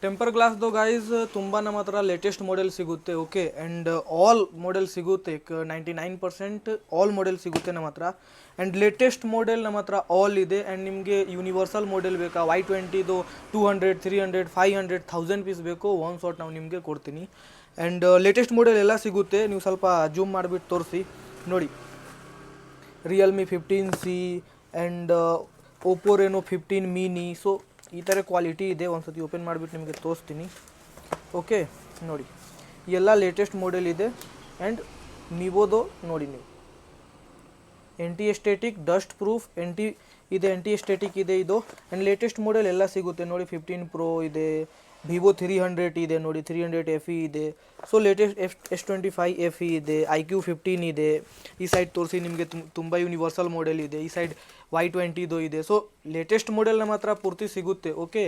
Temper ಗ್ಲಾಸ್ದು guys ತುಂಬ ನಮ್ಮ ಹತ್ರ ಲೇಟೆಸ್ಟ್ ಮಾಡೆಲ್ ಸಿಗುತ್ತೆ. ಓಕೆ, ಆ್ಯಂಡ್ ಆಲ್ ಮಾಡೆಲ್ ಸಿಗುತ್ತೆ. 99% ಆಲ್ ಮಾಡೆಲ್ ಸಿಗುತ್ತೆ ನಮ್ಮ ಹತ್ರ. ಆ್ಯಂಡ್ ಲೇಟೆಸ್ಟ್ ಮಾಡೆಲ್ ನಮ್ಮ ಹತ್ರ ಆಲ್ ಇದೆ. ಆ್ಯಂಡ್ ನಿಮಗೆ ಯೂನಿವರ್ಸಲ್ ಮಾಡೆಲ್ ಬೇಕಾ, Y20ದು 200, 300, 500, 1000 ಪೀಸ್ ಬೇಕು, ಒನ್ ಶಾಟ್ ನಾವು ನಿಮಗೆ ಕೊಡ್ತೀನಿ. ಆ್ಯಂಡ್ ಲೇಟೆಸ್ಟ್ ಮಾಡೆಲ್ ಎಲ್ಲ ಸಿಗುತ್ತೆ. ನೀವು ಸ್ವಲ್ಪ ಜೂಮ್ ಮಾಡಿಬಿಟ್ಟು ತೋರಿಸಿ ನೋಡಿ. Realme 15C and Oppo Reno 15 mini. So ಈ ಥರ ಕ್ವಾಲಿಟಿ ಇದೆ. ಒಂದು ಸತಿ ಓಪನ್ ಮಾಡಿಬಿಟ್ಟು ನಿಮಗೆ ತೋರಿಸ್ತೀನಿ. ಓಕೆ ನೋಡಿ, ಎಲ್ಲ ಲೇಟೆಸ್ಟ್ ಮಾಡೆಲ್ ಇದೆ. ಆ್ಯಂಡ್ ವಿವೋದು ನೋಡಿ ನೀವು, ಆ್ಯಂಟಿ ಎಸ್ಟೇಟಿಕ್, ಡಸ್ಟ್ ಪ್ರೂಫ್ ಆ್ಯಂಟಿ ಎಸ್ಟೇಟಿಕ್ ಇದೆ ಇದು. ಆ್ಯಂಡ್ ಲೇಟೆಸ್ಟ್ ಮಾಡೆಲ್ ಎಲ್ಲ ಸಿಗುತ್ತೆ ನೋಡಿ. 15 Pro ಇದೆ, ವಿವೋ 300 ಇದೆ ನೋಡಿ, 300 FE ಇದೆ. ಸೊ ಲೇಟೆಸ್ಟ್ S25 FE ಇದೆ, IQ15 ಇದೆ. ಈ ಸೈಡ್ ತೋರಿಸಿ ನಿಮಗೆ ತುಂಬ ಯೂನಿವರ್ಸಲ್ ಮಾಡೆಲ್ ಇದೆ. ಈ ಸೈಡ್ Y20ದು ಇದೆ. ಸೊ ಲೇಟೆಸ್ಟ್ ಮಾಡೆಲ್ ನಮ್ಮ ಹತ್ರ ಪೂರ್ತಿ ಸಿಗುತ್ತೆ. ಓಕೆ.